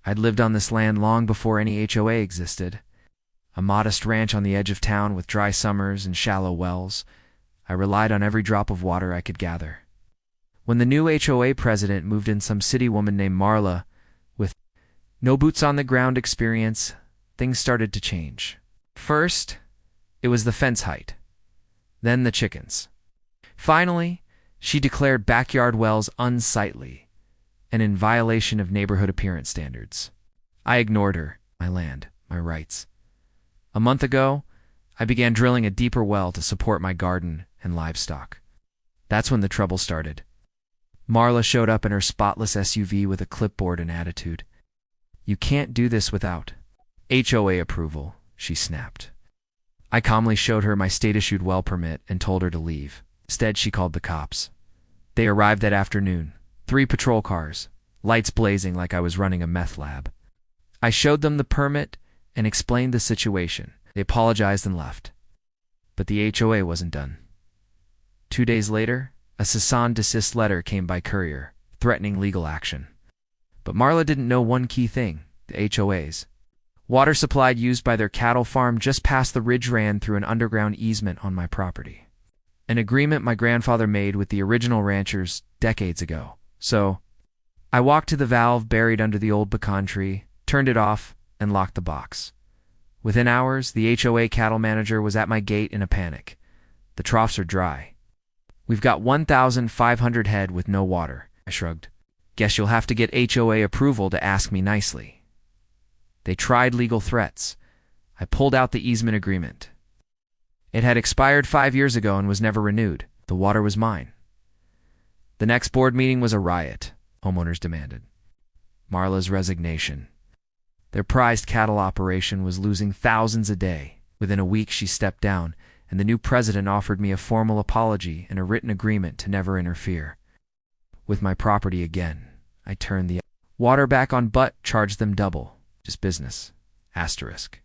I'd lived on this land long before any HOA existed. A modest ranch on the edge of town with dry summers and shallow wells. I relied on every drop of water I could gather. When the new HOA president moved in, some city woman named Marla, with no boots-on-the-ground experience, things started to change. First, it was the fence height. Then the chickens. Finally, she declared backyard wells unsightly and in violation of neighborhood appearance standards. I ignored her, my land, my rights. A month ago, I began drilling a deeper well to support my garden and livestock. That's when the trouble started. Marla showed up in her spotless SUV with a clipboard and attitude. "You can't do this without HOA approval," she snapped. I calmly showed her my state-issued well permit and told her to leave. Instead, she called the cops. They arrived that afternoon, 3 patrol cars, lights blazing like I was running a meth lab. I showed them the permit and explained the situation. They apologized and left. But the HOA wasn't done. 2 days later, a cease and desist letter came by courier, threatening legal action. But Marla didn't know one key thing: the HOA's water supply used by their cattle farm just past the ridge ran through an underground easement on my property. An agreement my grandfather made with the original ranchers decades ago. So, I walked to the valve buried under the old pecan tree, turned it off, and locked the box. Within hours, the HOA cattle manager was at my gate in a panic. "The troughs are dry. We've got 1,500 head with no water." I shrugged. "Guess you'll have to get HOA approval to ask me nicely." They tried legal threats. I pulled out the easement agreement. It had expired 5 years ago and was never renewed. The water was mine. The next board meeting was a riot, homeowners demanded. Marla's resignation. Their prized cattle operation was losing thousands a day. Within a week, she stepped down, and the new president offered me a formal apology and a written agreement to never interfere with my property again. I turned the water back on but charged them double. Just business. Asterisk.